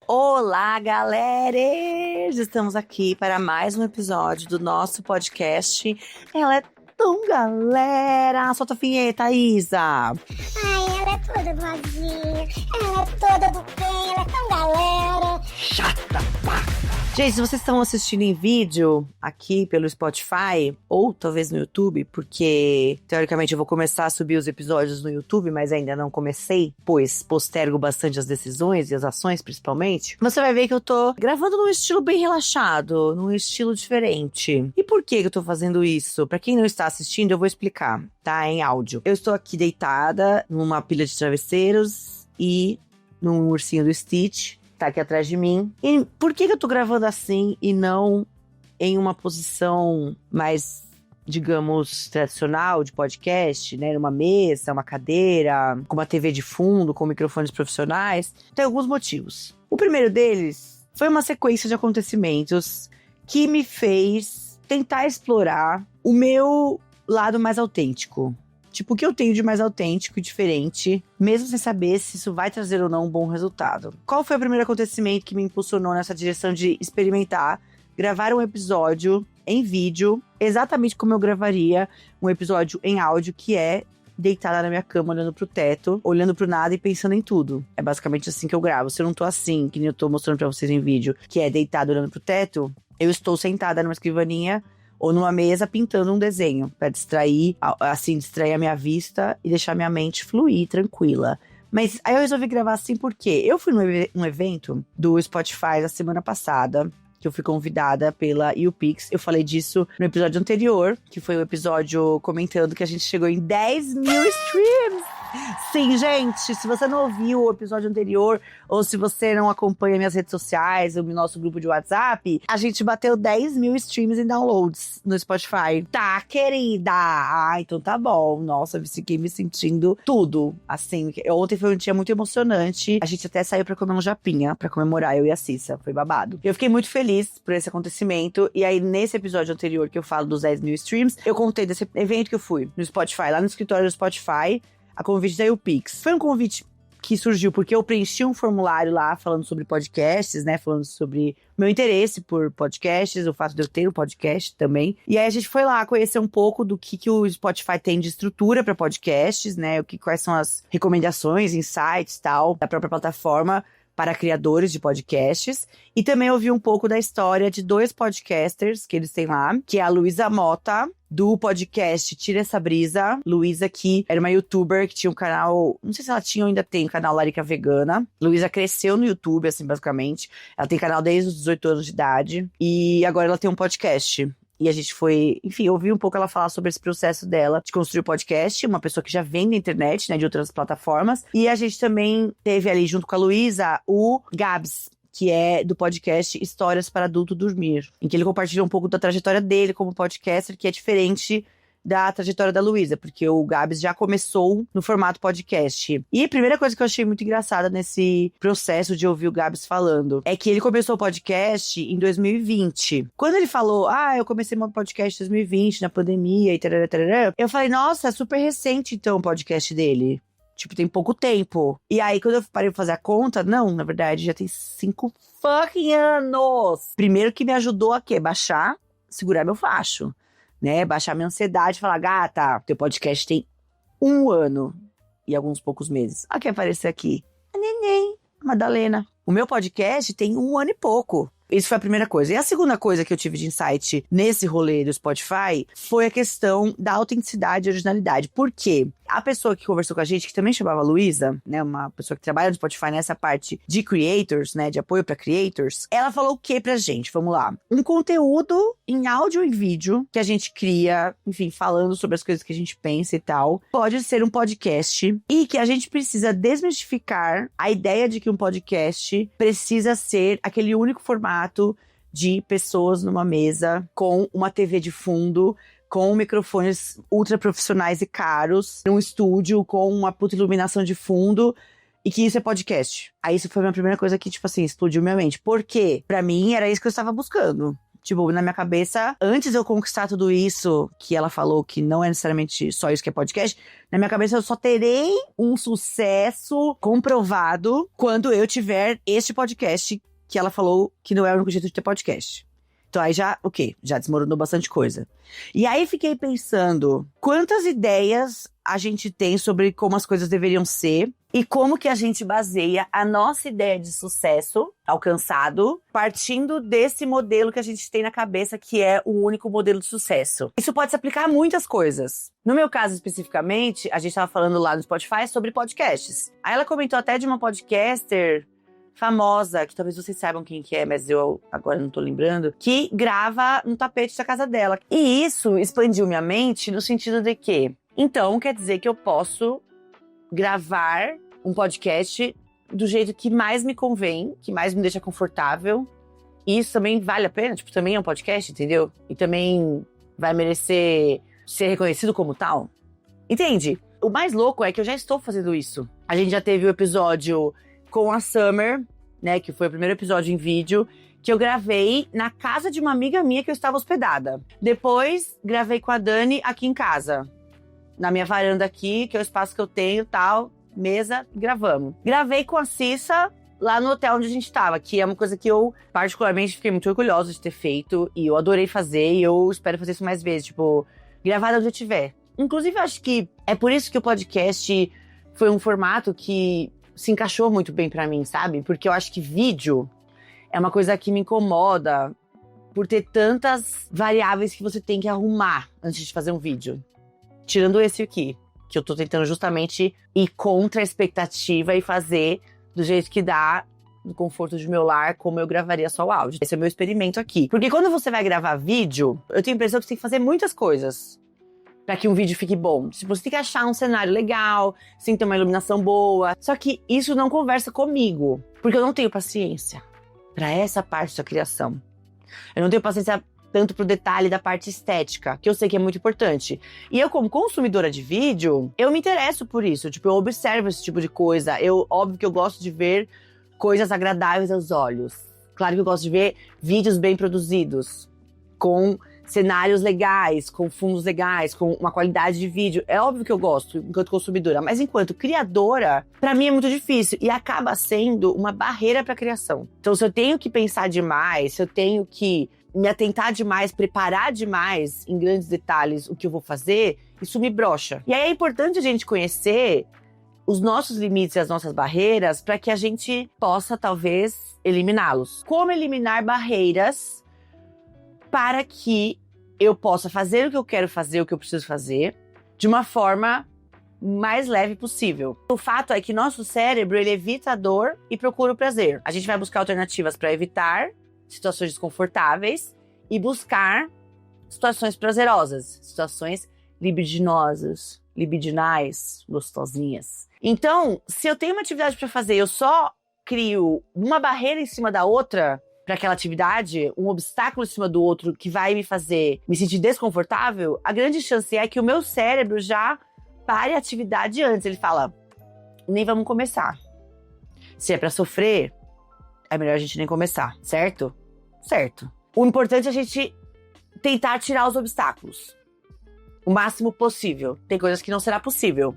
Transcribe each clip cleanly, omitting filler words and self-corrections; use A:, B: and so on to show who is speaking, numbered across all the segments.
A: Olá, galera! Estamos aqui para mais um episódio do nosso podcast. Ela é tão galera! Solta a vinheta, Isa!
B: Ai, ela é toda boazinha, ela é toda do bem, ela é tão galera.
A: Chata, pá! Gente, se vocês estão assistindo em vídeo aqui pelo Spotify, ou talvez no YouTube, porque teoricamente eu vou começar a subir os episódios no YouTube, mas ainda não comecei, pois postergo bastante as decisões e as ações principalmente, você vai ver que eu tô gravando num estilo bem relaxado, num estilo diferente. E por que eu tô fazendo isso? Pra quem não está assistindo, eu vou explicar, tá? Em áudio. Eu estou aqui deitada numa pilha de travesseiros e num ursinho do Stitch, tá aqui atrás de mim. E por que eu tô gravando assim e não em uma posição mais, digamos, tradicional de podcast, né? Numa mesa, uma cadeira, com uma TV de fundo, com microfones profissionais? Tem alguns motivos. O primeiro deles foi uma sequência de acontecimentos que me fez tentar explorar o meu lado mais autêntico. Tipo, o que eu tenho de mais autêntico e diferente, mesmo sem saber se isso vai trazer ou não um bom resultado. Qual foi o primeiro acontecimento que me impulsionou nessa direção de experimentar, gravar um episódio em vídeo, exatamente como eu gravaria um episódio em áudio, que é deitada na minha cama, olhando pro teto, olhando pro nada e pensando em tudo. É basicamente assim que eu gravo. Se eu não tô assim, que nem eu tô mostrando pra vocês em vídeo, que é deitada olhando pro teto, eu estou sentada numa escrivaninha ou numa mesa pintando um desenho, pra distrair a minha vista e deixar minha mente fluir, tranquila. Mas aí eu resolvi gravar assim porque eu fui num evento do Spotify na semana passada, que eu fui convidada pela YouPix. Eu falei disso no episódio anterior, que foi o episódio comentando que a gente chegou em 10 mil streams. Sim, gente, se você não ouviu o episódio anterior, ou se você não acompanha minhas redes sociais, o nosso grupo de WhatsApp, a gente bateu 10 mil streams e downloads no Spotify. Tá, querida? Ah, então tá bom. Nossa, eu fiquei me sentindo tudo. Assim, ontem foi um dia muito emocionante. A gente até saiu pra comer um japinha, pra comemorar, eu e a Cissa. Foi babado. Eu fiquei muito feliz por esse acontecimento. E aí, nesse episódio anterior que eu falo dos 10 mil streams, eu contei desse evento que eu fui no Spotify, lá no escritório do Spotify, a convite da YouPix. Foi um convite que surgiu porque eu preenchi um formulário lá falando sobre podcasts, né? Falando sobre meu interesse por podcasts, o fato de eu ter um podcast também. E aí a gente foi lá conhecer um pouco do que o Spotify tem de estrutura para podcasts, né? Quais são as recomendações, insights e tal, da própria plataforma para criadores de podcasts. E também ouvi um pouco da história de dois podcasters que eles têm lá, que é a Luísa Mota, do podcast Tira Essa Brisa. Luísa, que era uma youtuber que tinha um canal, não sei se ela tinha ou ainda tem, um canal Larica Vegana. Luísa cresceu no YouTube, assim, basicamente. Ela tem canal desde os 18 anos de idade. E agora ela tem um podcast. E a gente foi, enfim, ouvi um pouco ela falar sobre esse processo dela de construir o podcast, uma pessoa que já vem da internet, né, de outras plataformas. E a gente também teve ali, junto com a Luísa, o Gabs, que é do podcast Histórias para Adulto Dormir, em que ele compartilha um pouco da trajetória dele como podcaster, que é diferente da trajetória da Luísa, porque o Gabs já começou no formato podcast. E a primeira coisa que eu achei muito engraçada nesse processo de ouvir o Gabs falando é que ele começou o podcast em 2020. Quando ele falou, eu comecei meu podcast em 2020, na pandemia e tarará, tarará, eu falei, nossa, é super recente então o podcast dele. Tipo, tem pouco tempo. E aí, quando eu parei pra fazer a conta, não, na verdade, já tem 5 fucking anos. Primeiro que me ajudou a quê? Baixar, segurar meu facho, né? Baixar minha ansiedade e falar, gata, teu podcast tem 1 ano e alguns poucos meses. Ah, quer aparecer aqui? A neném, a Madalena. O meu podcast tem 1 ano e pouco. Isso foi a primeira coisa. E a segunda coisa que eu tive de insight nesse rolê do Spotify foi a questão da autenticidade e originalidade. Por quê? A pessoa que conversou com a gente, que também chamava Luísa, né, uma pessoa que trabalha no Spotify nessa parte de creators, né, de apoio para creators, ela falou o que pra gente? Vamos lá. Um conteúdo em áudio e vídeo que a gente cria, enfim, falando sobre as coisas que a gente pensa e tal, pode ser um podcast e que a gente precisa desmistificar a ideia de que um podcast precisa ser aquele único formato de pessoas numa mesa com uma TV de fundo, com microfones ultra profissionais e caros, num estúdio com uma puta iluminação de fundo, e que isso é podcast. Aí isso foi a minha primeira coisa que, tipo assim, explodiu minha mente. Por quê? Pra mim, era isso que eu estava buscando. Tipo, na minha cabeça, antes de eu conquistar tudo isso que ela falou, que não é necessariamente só isso que é podcast, na minha cabeça eu só terei um sucesso comprovado quando eu tiver este podcast que ela falou que não é o único jeito de ter podcast. Então aí já, já desmoronou bastante coisa. E aí fiquei pensando, quantas ideias a gente tem sobre como as coisas deveriam ser e como que a gente baseia a nossa ideia de sucesso alcançado partindo desse modelo que a gente tem na cabeça, que é o único modelo de sucesso. Isso pode se aplicar a muitas coisas. No meu caso especificamente, a gente estava falando lá no Spotify sobre podcasts. Aí ela comentou até de uma podcaster famosa, que talvez vocês saibam quem que é, mas eu agora não tô lembrando, que grava no tapete da casa dela. E isso expandiu minha mente no sentido de que, então, quer dizer que eu posso gravar um podcast do jeito que mais me convém, que mais me deixa confortável. E isso também vale a pena, tipo, também é um podcast, entendeu? E também vai merecer ser reconhecido como tal. Entende? O mais louco é que eu já estou fazendo isso. A gente já teve o episódio com a Summer, né, que foi o primeiro episódio em vídeo, que eu gravei na casa de uma amiga minha que eu estava hospedada. Depois, gravei com a Dani aqui em casa, na minha varanda aqui, que é o espaço que eu tenho, tal, mesa, gravamos. Gravei com a Cissa lá no hotel onde a gente estava, que é uma coisa que eu, particularmente, fiquei muito orgulhosa de ter feito, e eu adorei fazer, e eu espero fazer isso mais vezes, tipo, gravar onde eu estiver. Inclusive, eu acho que é por isso que o podcast foi um formato que se encaixou muito bem pra mim, sabe? Porque eu acho que vídeo é uma coisa que me incomoda por ter tantas variáveis que você tem que arrumar antes de fazer um vídeo. Tirando esse aqui, que eu tô tentando justamente ir contra a expectativa e fazer do jeito que dá, no conforto do meu lar, como eu gravaria só o áudio. Esse é o meu experimento aqui. Porque quando você vai gravar vídeo, eu tenho a impressão que você tem que fazer muitas coisas pra que um vídeo fique bom. Tipo, você tem que achar um cenário legal, você tem que ter uma iluminação boa. Só que isso não conversa comigo, porque eu não tenho paciência pra essa parte da criação. Eu não tenho paciência tanto pro detalhe da parte estética, que eu sei que é muito importante. E eu, como consumidora de vídeo, eu me interesso por isso. Tipo, eu observo esse tipo de coisa. Óbvio que eu gosto de ver coisas agradáveis aos olhos. Claro que eu gosto de ver vídeos bem produzidos, com cenários legais, com fundos legais, com uma qualidade de vídeo. É óbvio que eu gosto enquanto consumidora, mas enquanto criadora, pra mim é muito difícil e acaba sendo uma barreira pra criação. Então, se eu tenho que pensar demais, se eu tenho que me atentar demais, preparar demais em grandes detalhes o que eu vou fazer, isso me brocha. E aí é importante a gente conhecer os nossos limites e as nossas barreiras para que a gente possa, talvez, eliminá-los. Como eliminar barreiras para que eu possa fazer o que eu quero fazer, o que eu preciso fazer, de uma forma mais leve possível. O fato é que nosso cérebro, ele evita a dor e procura o prazer. A gente vai buscar alternativas para evitar situações desconfortáveis e buscar situações prazerosas, situações libidinais, gostosinhas. Então, se eu tenho uma atividade para fazer, eu só crio uma barreira em cima da outra para aquela atividade, um obstáculo em cima do outro que vai me fazer me sentir desconfortável, a grande chance é que o meu cérebro já pare a atividade antes. Ele fala, nem vamos começar. Se é para sofrer, é melhor a gente nem começar, certo? Certo. O importante é a gente tentar tirar os obstáculos o máximo possível. Tem coisas que não será possível,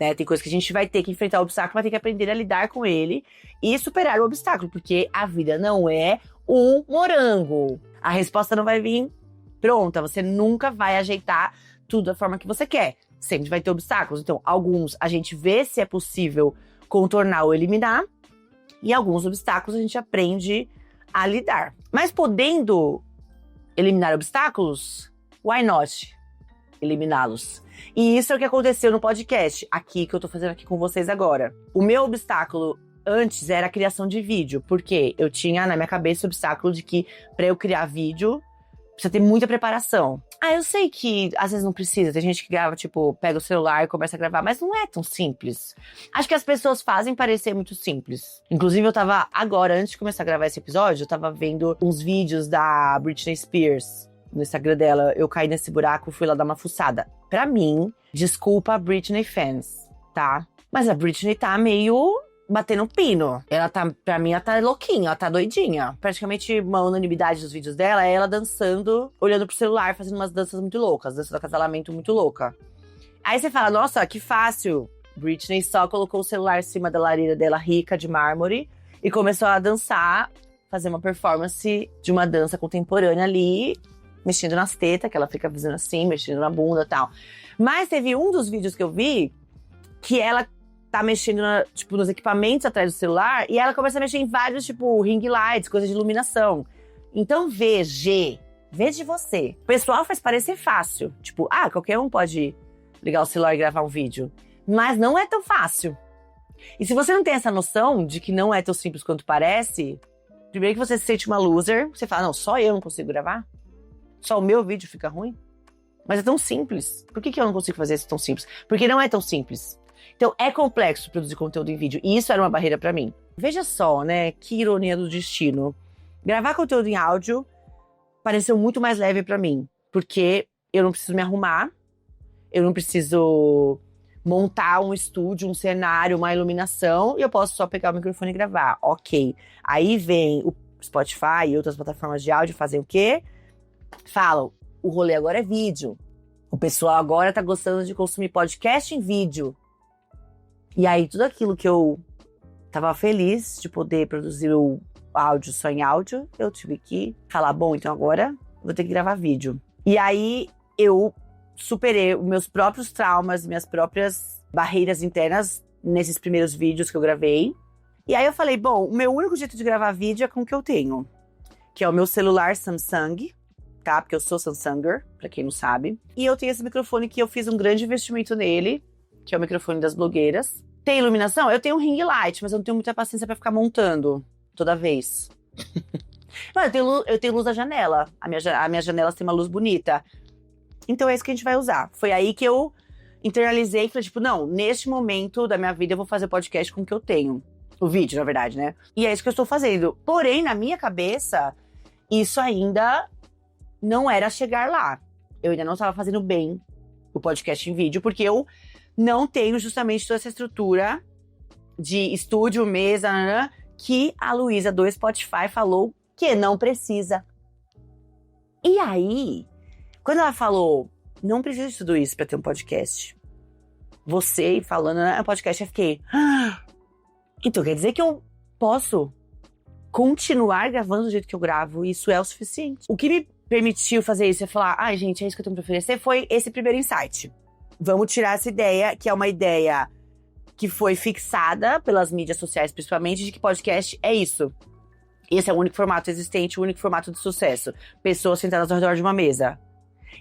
A: né? Tem coisas que a gente vai ter que enfrentar o obstáculo, vai ter que aprender a lidar com ele e superar o obstáculo, porque a vida não é um morango. A resposta não vai vir pronta, você nunca vai ajeitar tudo da forma que você quer. Sempre vai ter obstáculos. Então, alguns a gente vê se é possível contornar ou eliminar, e alguns obstáculos a gente aprende a lidar. Mas podendo eliminar obstáculos, why not eliminá-los? E isso é o que aconteceu no podcast, aqui, que eu tô fazendo aqui com vocês agora. O meu obstáculo antes era a criação de vídeo, porque eu tinha na minha cabeça o obstáculo de que pra eu criar vídeo, precisa ter muita preparação. Eu sei que às vezes não precisa, tem gente que grava, tipo, pega o celular e começa a gravar, mas não é tão simples. Acho que as pessoas fazem parecer muito simples. Inclusive, eu tava agora, antes de começar a gravar esse episódio, eu tava vendo uns vídeos da Britney Spears no Instagram dela. Eu caí nesse buraco, fui lá dar uma fuçada. Pra mim, desculpa a Britney fans, tá? Mas a Britney tá meio batendo pino. Ela tá, pra mim, ela tá louquinha, ela tá doidinha. Praticamente uma unanimidade dos vídeos dela é ela dançando, olhando pro celular, fazendo umas danças muito loucas, dança do acasalamento muito louca. Aí você fala, nossa, que fácil. Britney só colocou o celular em cima da lareira dela rica de mármore e começou a dançar, fazer uma performance de uma dança contemporânea ali, mexendo nas tetas, que ela fica fazendo assim, mexendo na bunda e tal. Mas teve um dos vídeos que eu vi que ela tá mexendo nos equipamentos atrás do celular e ela começa a mexer em vários, ring lights, coisas de iluminação. Então veja você. O pessoal faz parecer fácil. Qualquer um pode ligar o celular e gravar um vídeo. Mas não é tão fácil. E se você não tem essa noção de que não é tão simples quanto parece, primeiro que você se sente uma loser, você fala, não, só eu não consigo gravar? Só o meu vídeo fica ruim? Mas é tão simples. Por que eu não consigo fazer isso tão simples? Porque não é tão simples. Então, é complexo produzir conteúdo em vídeo. E isso era uma barreira pra mim. Veja só, né? Que ironia do destino. Gravar conteúdo em áudio pareceu muito mais leve pra mim. Porque eu não preciso me arrumar. Eu não preciso montar um estúdio, um cenário, uma iluminação. E eu posso só pegar o microfone e gravar. Ok. Aí vem o Spotify e outras plataformas de áudio fazem o quê? Falam, o rolê agora é vídeo. O pessoal agora tá gostando de consumir podcast em vídeo. E aí, tudo aquilo que eu tava feliz de poder produzir o áudio só em áudio, eu tive que falar, bom, então agora vou ter que gravar vídeo. E aí, eu superei os meus próprios traumas, minhas próprias barreiras internas nesses primeiros vídeos que eu gravei. E aí eu falei, bom, o meu único jeito de gravar vídeo é com o que eu tenho. Que é o meu celular Samsung, tá? Porque eu sou Samsunger, pra quem não sabe. E eu tenho esse microfone que eu fiz um grande investimento nele, que é o microfone das blogueiras. Tem iluminação? Eu tenho um ring light, mas eu não tenho muita paciência pra ficar montando toda vez. Mas eu tenho luz da janela. A minha janela tem uma luz bonita. Então é isso que a gente vai usar. Foi aí que eu internalizei e falei, não, neste momento da minha vida eu vou fazer podcast com o que eu tenho. O vídeo, na verdade, né? E é isso que eu estou fazendo. Porém, na minha cabeça, isso ainda não era chegar lá. Eu ainda não estava fazendo bem o podcast em vídeo, porque eu não tenho justamente toda essa estrutura de estúdio, mesa, que a Luísa do Spotify falou que não precisa. E aí, quando ela falou, não precisa de tudo isso para ter um podcast. Você falando, podcast, eu fiquei... Então quer dizer que eu posso continuar gravando do jeito que eu gravo, e isso é o suficiente. O que me permitiu fazer isso e falar, gente, é isso que eu tenho pra oferecer, foi esse primeiro insight. Vamos tirar essa ideia, que é uma ideia que foi fixada pelas mídias sociais, principalmente, de que podcast é isso. Esse é o único formato existente, o único formato de sucesso. Pessoas sentadas ao redor de uma mesa.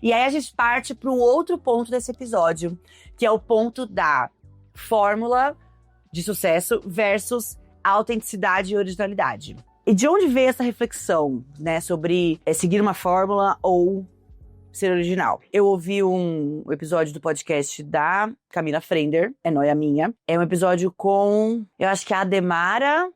A: E aí a gente parte para o outro ponto desse episódio, que é o ponto da fórmula de sucesso versus autenticidade e originalidade. E de onde veio essa reflexão, né, sobre seguir uma fórmula ou ser original? Eu ouvi um episódio do podcast da Camila Frender, é nóia minha. É um episódio com, eu acho que a Ademara,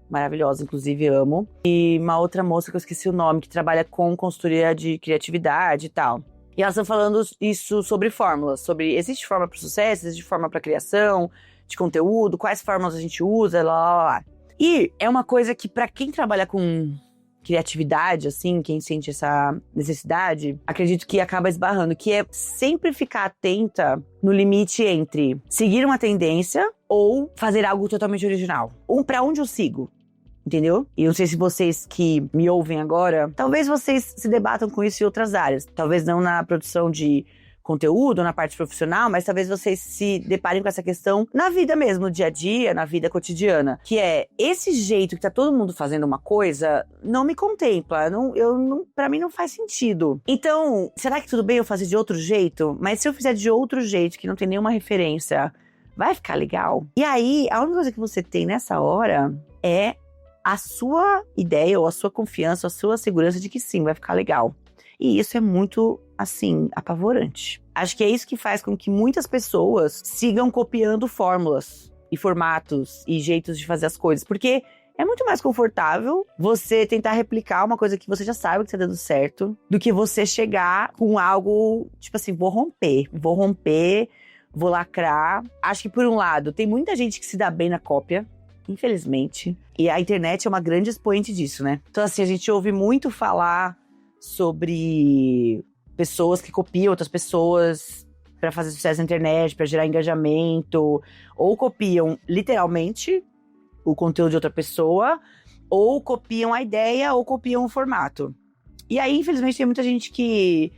A: maravilhosa, inclusive, amo. E uma outra moça que eu esqueci o nome, que trabalha com consultoria de criatividade e tal. E elas estão falando isso sobre fórmulas, sobre existe fórmula para sucesso, existe fórmula para criação de conteúdo, quais fórmulas a gente usa, lá. E é uma coisa que, para quem trabalha com criatividade, assim, quem sente essa necessidade, acredito que acaba esbarrando, que é sempre ficar atenta no limite entre seguir uma tendência ou fazer algo totalmente original. Para onde eu sigo? Entendeu? E eu não sei se vocês que me ouvem agora, talvez vocês se debatam com isso em outras áreas. Talvez não na produção de conteúdo, ou na parte profissional, mas talvez vocês se deparem com essa questão na vida mesmo, no dia a dia, na vida cotidiana. Que é, esse jeito que tá todo mundo fazendo uma coisa, não me contempla. Pra mim não faz sentido. Então, será que tudo bem eu fazer de outro jeito? Mas se eu fizer de outro jeito, que não tem nenhuma referência, vai ficar legal? E aí, a única coisa que você tem nessa hora é a sua ideia, ou a sua confiança, a sua segurança de que sim, vai ficar legal. E isso é muito, assim, apavorante. Acho que é isso que faz com que muitas pessoas sigam copiando fórmulas e formatos e jeitos de fazer as coisas. Porque é muito mais confortável você tentar replicar uma coisa que você já sabe que tá dando certo, do que você chegar com algo, tipo assim, vou romper, vou lacrar. Acho que, por um lado, tem muita gente que se dá bem na cópia. infelizmente. E a internet é uma grande expoente disso, né? Então, assim, a gente ouve muito falar sobre pessoas que copiam outras pessoas para fazer sucesso na internet, para gerar engajamento, ou copiam literalmente o conteúdo de outra pessoa, ou copiam a ideia, ou copiam o formato. E aí, infelizmente, tem muita gente que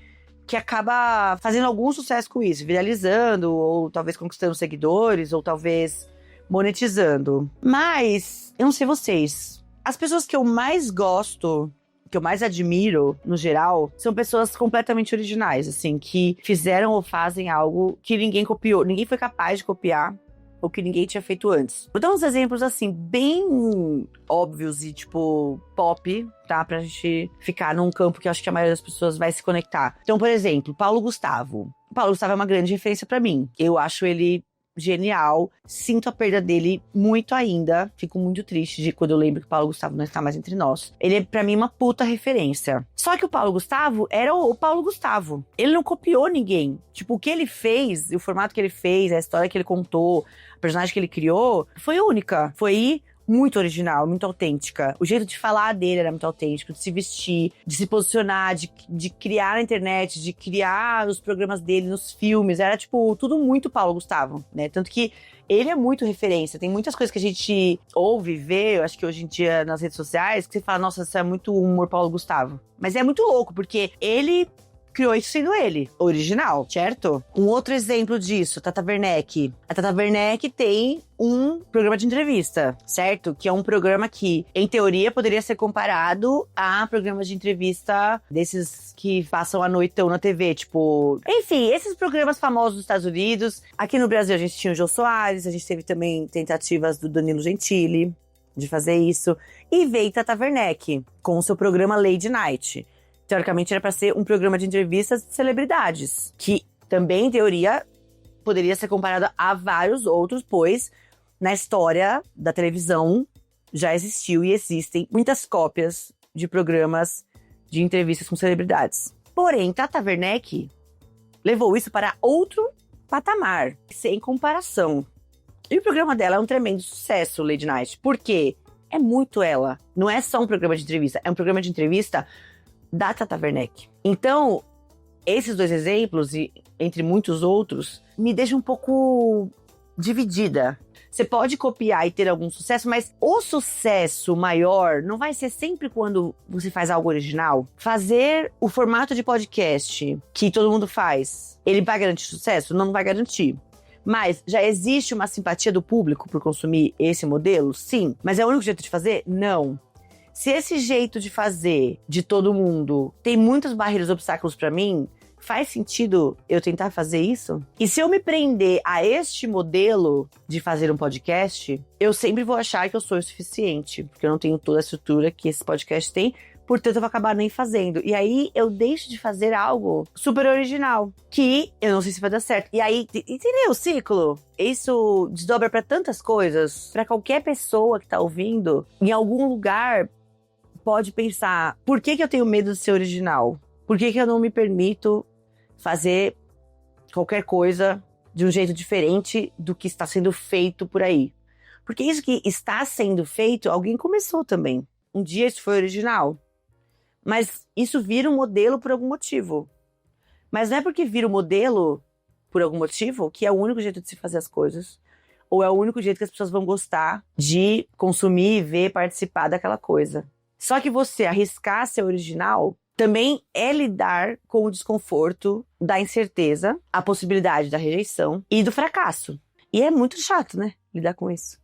A: acaba fazendo algum sucesso com isso, viralizando, ou talvez conquistando seguidores, ou talvez monetizando. Mas, eu não sei vocês, as pessoas que eu mais gosto, que eu mais admiro, no geral, são pessoas completamente originais, assim, que fizeram ou fazem algo que ninguém copiou, ninguém foi capaz de copiar, ou que ninguém tinha feito antes. Vou dar uns exemplos, assim, bem óbvios e, tipo, pop, tá? Pra gente ficar num campo que eu acho que a maioria das pessoas vai se conectar. Então, por exemplo, Paulo Gustavo. O Paulo Gustavo é uma grande referência pra mim. Eu acho ele genial, sinto a perda dele muito ainda, fico muito triste de quando eu lembro que o Paulo Gustavo não está mais entre nós. Ele é pra mim uma puta referência. Só que o Paulo Gustavo era o Paulo Gustavo. Ele não copiou ninguém. Tipo, o que ele fez, o formato que ele fez, a história que ele contou, a personagem que ele criou, foi única. Foi muito original, muito autêntica. O jeito de falar dele era muito autêntico, de se vestir, de se posicionar, de criar na internet, de criar os programas dele, nos filmes. Era, tipo, tudo muito Paulo Gustavo, né? Tanto que ele é muito referência. Tem muitas coisas que a gente ouve, vê, eu acho que hoje em dia nas redes sociais, que você fala, nossa, isso é muito humor Paulo Gustavo. Mas é muito louco, porque ele criou isso sendo ele, original, certo? Um outro exemplo disso, Tata Werneck. A Tata Werneck tem um programa de entrevista, certo? Que é um programa que, em teoria, poderia ser comparado a programas de entrevista desses que passam a noitão na TV, tipo... Enfim, esses programas famosos dos Estados Unidos. Aqui no Brasil a gente tinha o Jô Soares, a gente teve também tentativas do Danilo Gentili de fazer isso. E veio Tata Werneck com o seu programa Lady Night. Teoricamente era para ser um programa de entrevistas de celebridades, que também, em teoria, poderia ser comparado a vários outros, pois na história da televisão já existiu e existem muitas cópias de programas de entrevistas com celebridades. Porém, Tata Werneck levou isso para outro patamar, sem comparação. E o programa dela é um tremendo sucesso, Lady Night, porque é muito ela. Não é só um programa de entrevista, é um programa de entrevista da Tata Werneck. Então, esses dois exemplos, e entre muitos outros, me deixam um pouco dividida. Você pode copiar e ter algum sucesso, mas o sucesso maior não vai ser sempre quando você faz algo original. Fazer o formato de podcast que todo mundo faz, ele vai garantir sucesso? Não vai garantir. Mas já existe uma simpatia do público por consumir esse modelo? Sim. Mas é o único jeito de fazer? Não. Se esse jeito de fazer de todo mundo tem muitas barreiras e obstáculos pra mim, faz sentido eu tentar fazer isso? E se eu me prender a este modelo de fazer um podcast, eu sempre vou achar que eu sou o suficiente, porque eu não tenho toda a estrutura que esse podcast tem, portanto eu vou acabar nem fazendo. E aí eu deixo de fazer algo super original, que eu não sei se vai dar certo. E aí, entendeu o ciclo? Isso desdobra pra tantas coisas, pra qualquer pessoa que tá ouvindo, em algum lugar pode pensar, por que eu tenho medo de ser original? Por que eu não me permito fazer qualquer coisa de um jeito diferente do que está sendo feito por aí? Porque isso que está sendo feito, alguém começou também. Um dia isso foi original. Mas isso vira um modelo por algum motivo. Mas não é porque vira um modelo por algum motivo que é o único jeito de se fazer as coisas. Ou é o único jeito que as pessoas vão gostar de consumir, ver, participar daquela coisa. Só que você arriscar ser original também é lidar com o desconforto da incerteza, a possibilidade da rejeição e do fracasso. E é muito chato, né? Lidar com isso.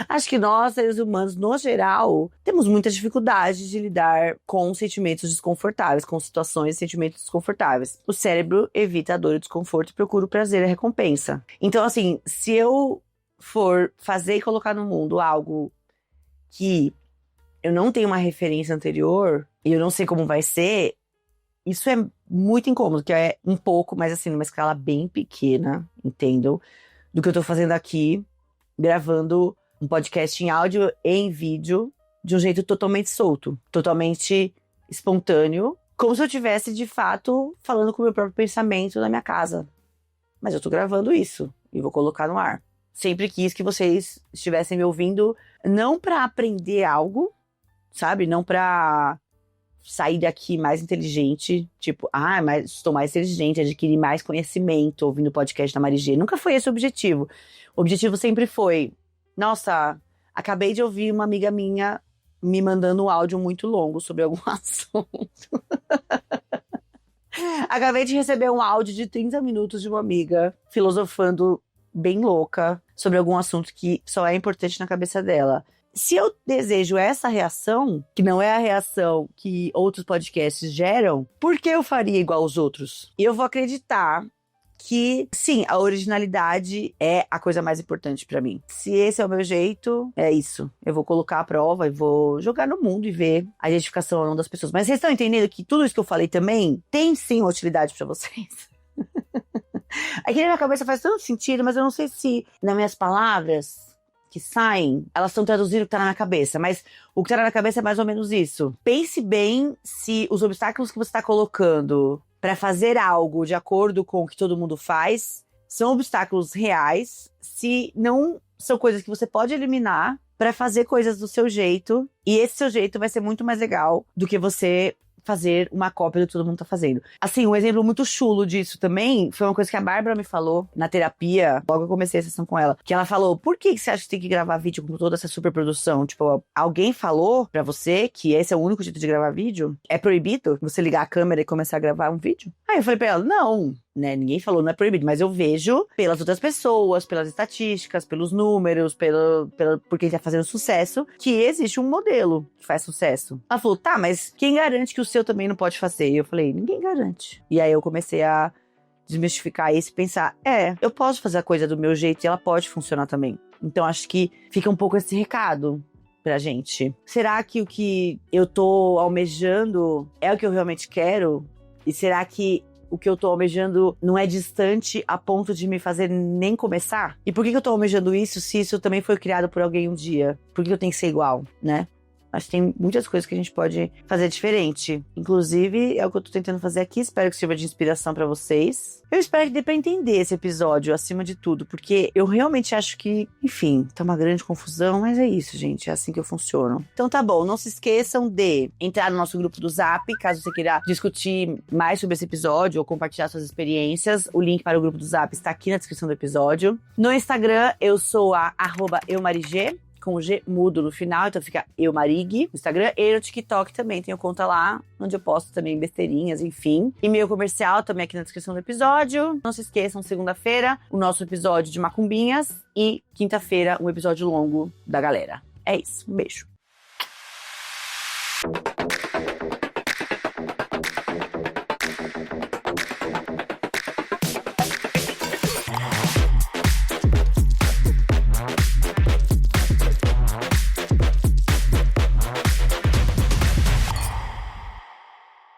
A: Acho que nós, seres humanos, no geral, temos muita dificuldade de lidar com sentimentos desconfortáveis, com situações e sentimentos desconfortáveis. O cérebro evita a dor e o desconforto e procura o prazer e a recompensa. Então, assim, se eu for fazer e colocar no mundo algo que eu não tenho uma referência anterior e eu não sei como vai ser, isso é muito incômodo, que é um pouco, mas assim, numa escala bem pequena, entendam, do que eu tô fazendo aqui, gravando um podcast em áudio e em vídeo, de um jeito totalmente solto, totalmente espontâneo, como se eu estivesse, de fato, falando com o meu próprio pensamento na minha casa. Mas eu tô gravando isso e vou colocar no ar, sempre quis que vocês estivessem me ouvindo, não pra aprender algo, sabe? Não pra sair daqui mais inteligente, tipo, mas estou mais inteligente, adquirir mais conhecimento ouvindo o podcast da Mari G. Nunca foi esse o objetivo. O objetivo sempre foi, nossa, acabei de ouvir uma amiga minha me mandando um áudio muito longo sobre algum assunto. Acabei de receber um áudio de 30 minutos de uma amiga filosofando bem louca sobre algum assunto que só é importante na cabeça dela. Se eu desejo essa reação, que não é a reação que outros podcasts geram, por que eu faria igual aos outros? E eu vou acreditar que, sim, a originalidade é a coisa mais importante pra mim. Se esse é o meu jeito, é isso. Eu vou colocar a prova e vou jogar no mundo e ver a identificação ou não das pessoas. Mas vocês estão entendendo que tudo isso que eu falei também tem, sim, utilidade pra vocês? Aqui na minha cabeça faz tanto sentido, mas eu não sei se nas minhas palavras que saem, elas estão traduzindo o que tá na minha cabeça. Mas o que tá na minha cabeça é mais ou menos isso. Pense bem se os obstáculos que você tá colocando para fazer algo de acordo com o que todo mundo faz são obstáculos reais, se não são coisas que você pode eliminar para fazer coisas do seu jeito. E esse seu jeito vai ser muito mais legal do que você fazer uma cópia do que todo mundo tá fazendo. Assim, um exemplo muito chulo disso também foi uma coisa que a Bárbara me falou na terapia, logo eu comecei a sessão com ela, que ela falou, por que você acha que tem que gravar vídeo com toda essa superprodução? Tipo, alguém falou pra você que esse é o único jeito de gravar vídeo? É proibido você ligar a câmera e começar a gravar um vídeo? Aí eu falei pra ela, não, né, ninguém falou, não é proibido, mas eu vejo pelas outras pessoas, pelas estatísticas, pelos números, por quem tá fazendo sucesso, que existe um modelo que faz sucesso. Ela falou, tá, mas quem garante que o seu também não pode fazer? E eu falei, ninguém garante. E aí eu comecei a desmistificar isso e pensar, eu posso fazer a coisa do meu jeito e ela pode funcionar também. Então acho que fica um pouco esse recado pra gente. Será que o que eu tô almejando é o que eu realmente quero? E será que o que eu tô almejando não é distante a ponto de me fazer nem começar? E por que eu tô almejando isso se isso também foi criado por alguém um dia? Por que eu tenho que ser igual, né? Acho que tem muitas coisas que a gente pode fazer diferente. Inclusive, é o que eu tô tentando fazer aqui. Espero que sirva de inspiração pra vocês. Eu espero que dê pra entender esse episódio, acima de tudo. Porque eu realmente acho que, enfim, tá uma grande confusão. Mas é isso, gente. É assim que eu funciono. Então tá bom. Não se esqueçam de entrar no nosso grupo do Zap, caso você queira discutir mais sobre esse episódio ou compartilhar suas experiências. O link para o grupo do Zap está aqui na descrição do episódio. No Instagram, eu sou a @eumarigê, com o G mudo no final, então fica eumarig no Instagram, e no TikTok também tenho conta lá, onde eu posto também besteirinhas, enfim. E-mail comercial também aqui na descrição do episódio. Não se esqueçam, segunda-feira, o nosso episódio de Macumbinhas e quinta-feira, um episódio longo da galera. É isso, um beijo.